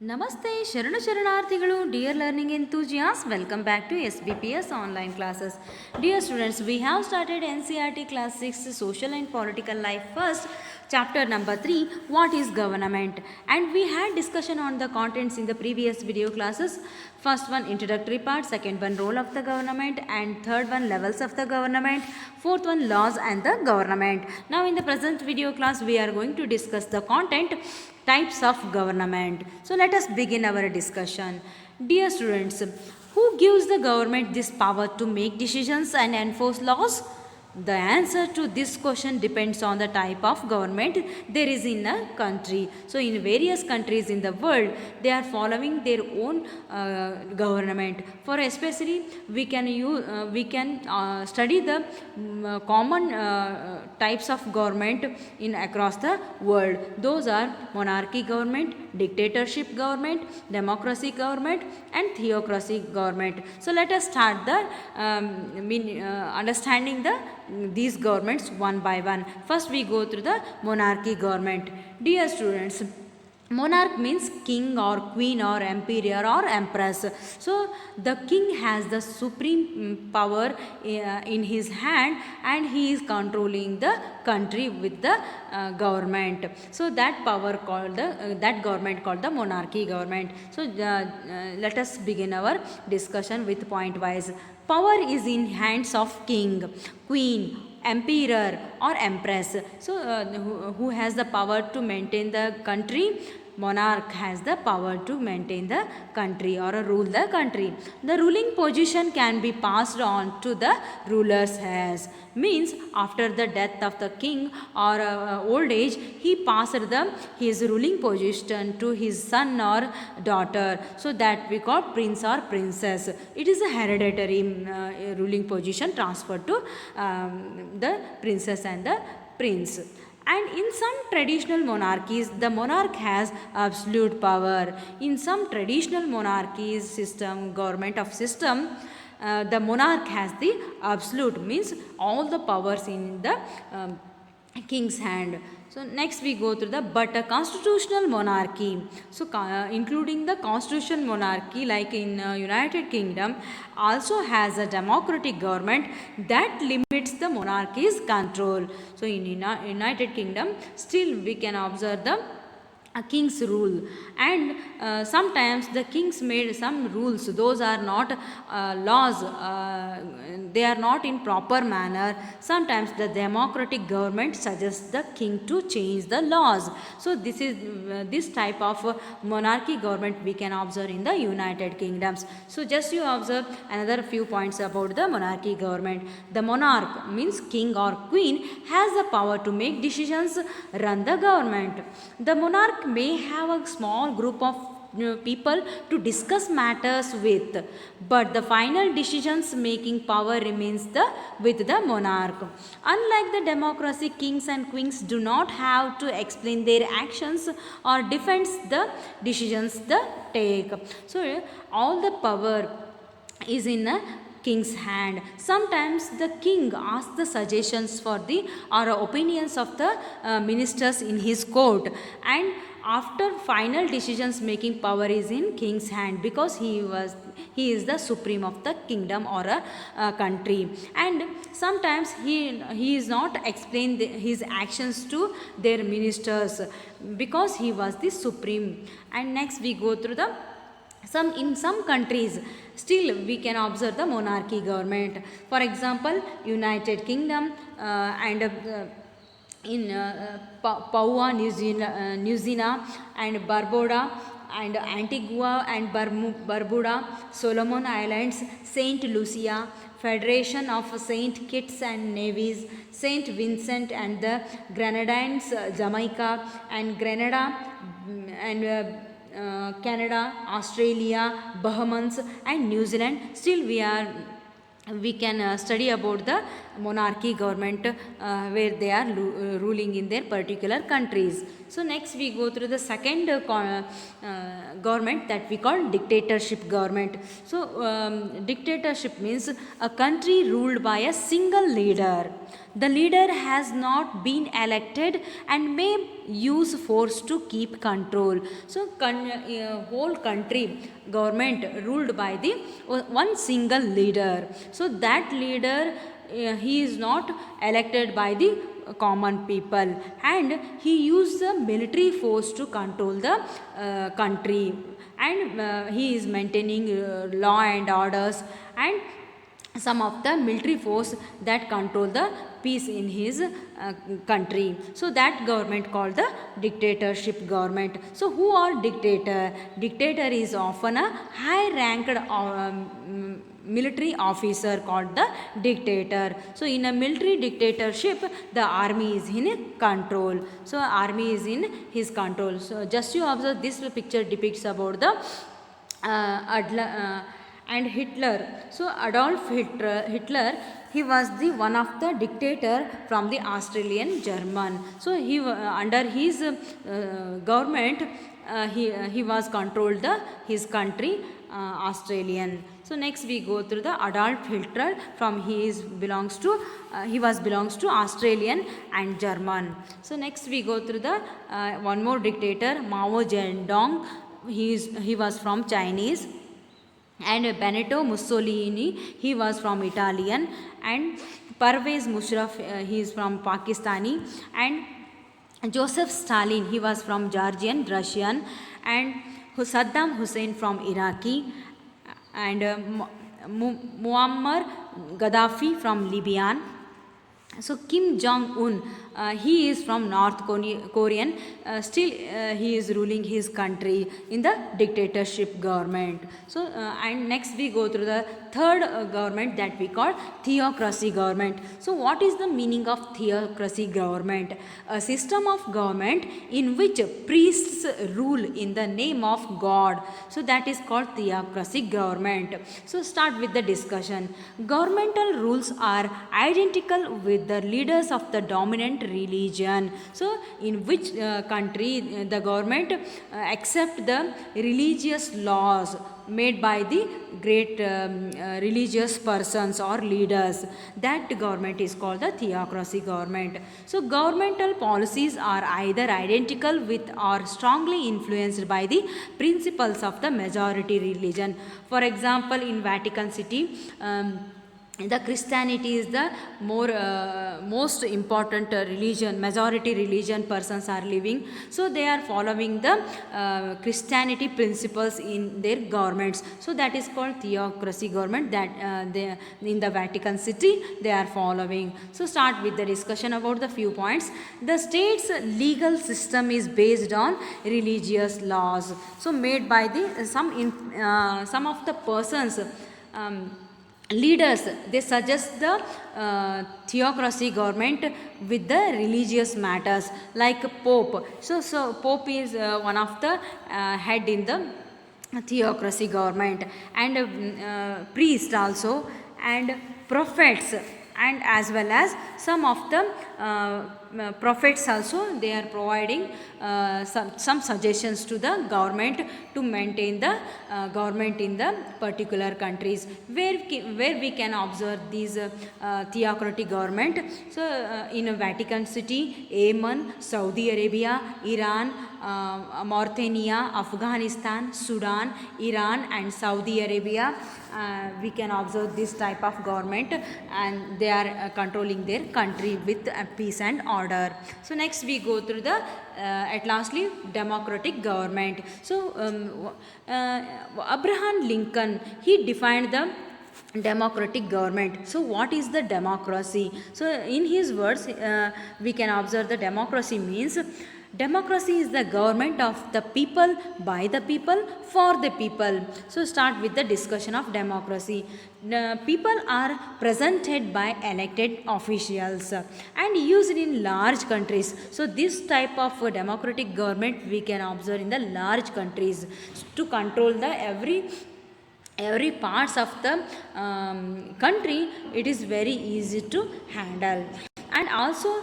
Namaste, Sharana Sharanarthigalu, dear learning enthusiasts, welcome back to SBPS online classes. Dear students, we have started NCERT class 6 Social and Political Life first, chapter number 3, what is government? And we had discussion on the contents in the previous video classes. First one introductory part, second one role of the government, and third one levels of the government, fourth one laws and the government. Now in the present video class we are going to discuss the content types of government. So let us begin our discussion. Dear students, who gives the government this power to make decisions and enforce laws? The answer to this question depends on the type of government there is in a country. So in various countries in the world, they are following their own government. For especially, we can study the common types of government in across the world. Those are monarchy government, dictatorship government, democracy government, and theocracy government. So let us start the understanding these governments one by one. First we go through the monarchy government. Dear students, monarch means king or queen or emperor or empress. So the king has the supreme power in his hand, and he is controlling the country with the government. So that power called that government called the monarchy government. So let us begin our discussion with point wise. Power is in hands of king, queen, emperor or empress. So who has the power to maintain the country? Monarch has the power to maintain the country or rule the country. The ruling position can be passed on to the ruler's heirs. Means after the death of the king or old age, he passed his ruling position to his son or daughter. So that we call prince or princess. It is a hereditary ruling position transferred to the princess and the prince. And in some traditional monarchies, the monarch has absolute power. In some traditional monarchies system, government of system, the monarch has the absolute, means all the powers in the king's hand. So next we go through the but a constitutional monarchy. So including the constitutional monarchy like in United Kingdom also has a democratic government that limits the monarchy's control. So in United Kingdom still we can observe the a king's rule, and sometimes the kings made some rules. Those are not laws, they are not in proper manner. Sometimes the democratic government suggests the king to change the laws. So this is this type of monarchy government we can observe in the United Kingdoms. So just you observe another few points about the monarchy government. The monarch means king or queen has the power to make decisions, run the government. The monarch may have a small group of people to discuss matters with, but the final decisions making power remains with the monarch. Unlike the democracy, kings and queens do not have to explain their actions or defend the decisions they take. So all the power is in a king's hand. Sometimes the king asks the suggestions for the or opinions of the ministers in his court, and after final decisions making power is in king's hand, because he is the supreme of the kingdom or a country. And sometimes he is not explain his actions to their ministers because he was the supreme. And next we go through the in some countries still we can observe the monarchy government. For example, United Kingdom and in Papua New Guinea and Barbuda and Antigua and Barbuda, Solomon Islands, Saint Lucia, Federation of Saint Kitts and Nevis, Saint Vincent and the Grenadines, Jamaica and Grenada, and Canada, Australia, Bahamas and New Zealand. Still we can study about the monarchy government where they are ruling in their particular countries. So next we go through the second government that we call dictatorship government. So dictatorship means a country ruled by a single leader. The leader has not been elected and may use force to keep control. So whole country government ruled by the one single leader. So that leader, he is not elected by the common people, and he used the military force to control the country, and he is maintaining law and orders and some of the military force that control the peace in his country. So that government called the dictatorship government. So who are dictator? Dictator is often a high ranked military officer called the dictator. So in a military dictatorship, the army is in control. So army is in his control. So just you observe, this picture depicts about the and Hitler. So Adolf Hitler, he was the one of the dictator from the Australian German. So he under his government, he was controlled his country, Australian. So next we go through the Adolf Hitler. From he belongs to Australian and German. So next we go through the one more dictator, Mao Zedong. He was from Chinese. And Benito Mussolini, he was from Italian, and Parvez Musharraf, he is from Pakistani, and Joseph Stalin, he was from Georgian, Russian, and Saddam Hussein from Iraqi, and Muammar Gaddafi from Libyan. So Kim Jong-un, he is from North Korean, still he is ruling his country in the dictatorship government. So and next we go through the third government that we call theocracy government. So what is the meaning of theocracy government? A system of government in which priests rule in the name of God. So that is called theocracy government. So start with the discussion. Governmental rules are identical with the leaders of the dominant religion. So in which country the government accept the religious laws made by the great religious persons or leaders, that government is called the theocracy government. So governmental policies are either identical with or strongly influenced by the principles of the majority religion. For example, in Vatican City, the Christianity is the most important religion, majority religion persons are living. So they are following the Christianity principles in their governments. So that is called theocracy government, that they, in the Vatican City they are following. So start with the discussion about the few points. The state's legal system is based on religious laws, so made by the some of the persons, leaders, they suggest the theocracy government with the religious matters, like Pope. So Pope is one of the head in the theocracy government, and priest also, and prophets, and as well as some of the prophets also, they are providing some suggestions to the government to maintain the government in the particular countries where we can observe these theocratic government. So in Vatican City, Yemen, Saudi Arabia, Iran, Mauritania, Afghanistan, Sudan, Iran and Saudi Arabia, we can observe this type of government, and they are controlling their country with peace and order. So next we go through the at lastly democratic government. So Abraham Lincoln, he defined the democratic government. So what is the democracy? So in his words, we can observe the democracy means democracy is the government of the people, by the people, for the people. So start with the discussion of democracy. People are presented by elected officials and used in large countries. So this type of democratic government we can observe in the large countries to control the every parts of the country. It is very easy to handle, and also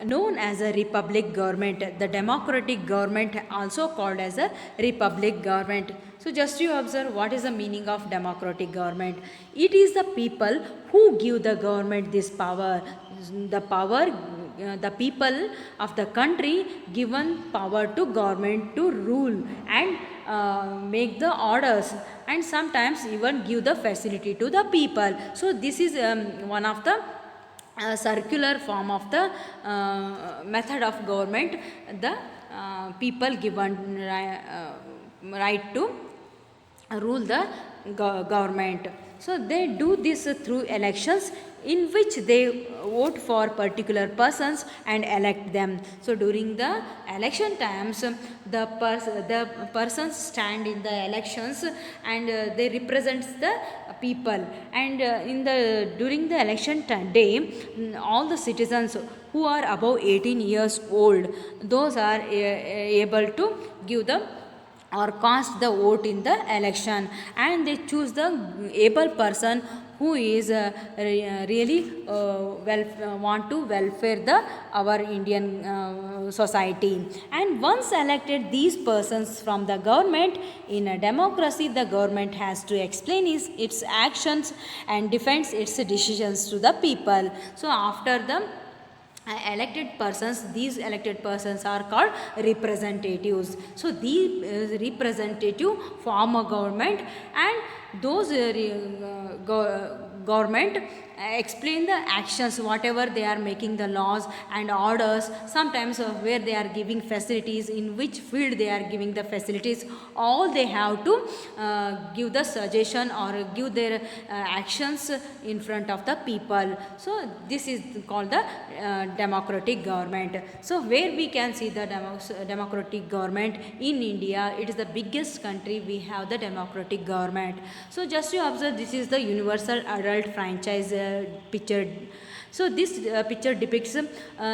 known as a republic government. The democratic government also called as a republic government. So just you observe what is the meaning of democratic government. It is the people who give the government this power. The power the people of the country given power to government to rule and make the orders, and sometimes even give the facility to the people. So this is one of the circular form of the method of government, the people given right to rule the government. So they do this through elections in which they vote for particular persons and elect them. So during the election times, the persons stand in the elections and they represents the people, and in the during the election day, all the citizens who are above 18 years old, those are able to give the or cast the vote in the election, and they choose the able person who is really want to welfare the our Indian society. And once elected these persons from the government, in a democracy the government has to explain its actions and defends its decisions to the people. So after the elected persons, these elected persons are called representatives. So these representative form a government, and those government explain the actions whatever they are making the laws and orders, sometimes where they are giving facilities, in which field they are giving the facilities, all they have to give the suggestion or give their actions in front of the people. So this is called the democratic government. So where we can see the democratic government in India, it is the biggest country we have the democratic government. So just to observe, this is the universal adult franchise picture. So this picture depicts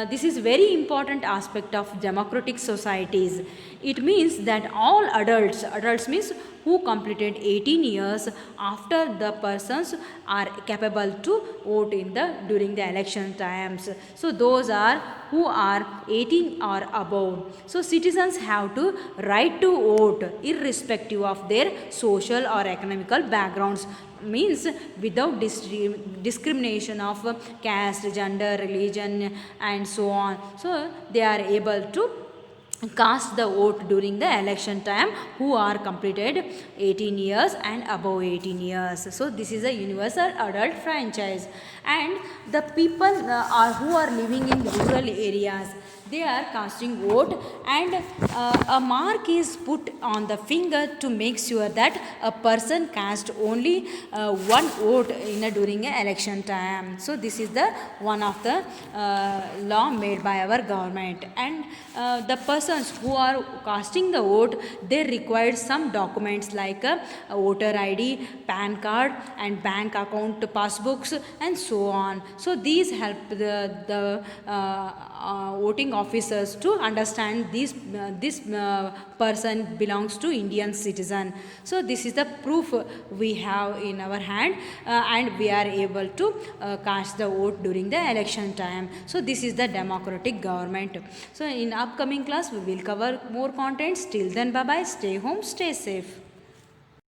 this is very important aspect of democratic societies. It means that all adults means who completed 18 years after the persons are capable to vote in the during the election times. So those are who are 18 or above. So citizens have to right to vote irrespective of their social or economical backgrounds, means without discrimination of caste, gender, religion and so on. So they are able to cast the vote during the election time who are completed 18 years and above 18 years. So this is a universal adult franchise. And the people who are living in rural areas, they are casting vote, and a mark is put on the finger to make sure that a person cast only one vote during an election time. So this is the one of the law made by our government. And the persons who are casting the vote, they require some documents like a voter ID, PAN card and bank account passbooks and so on. So these help the voting officers to understand this person belongs to Indian citizen. So this is the proof we have in our hand, and we are able to cast the vote during the election time. So this is the democratic government. So in upcoming class we will cover more contents. Till then, bye bye, stay home, stay safe.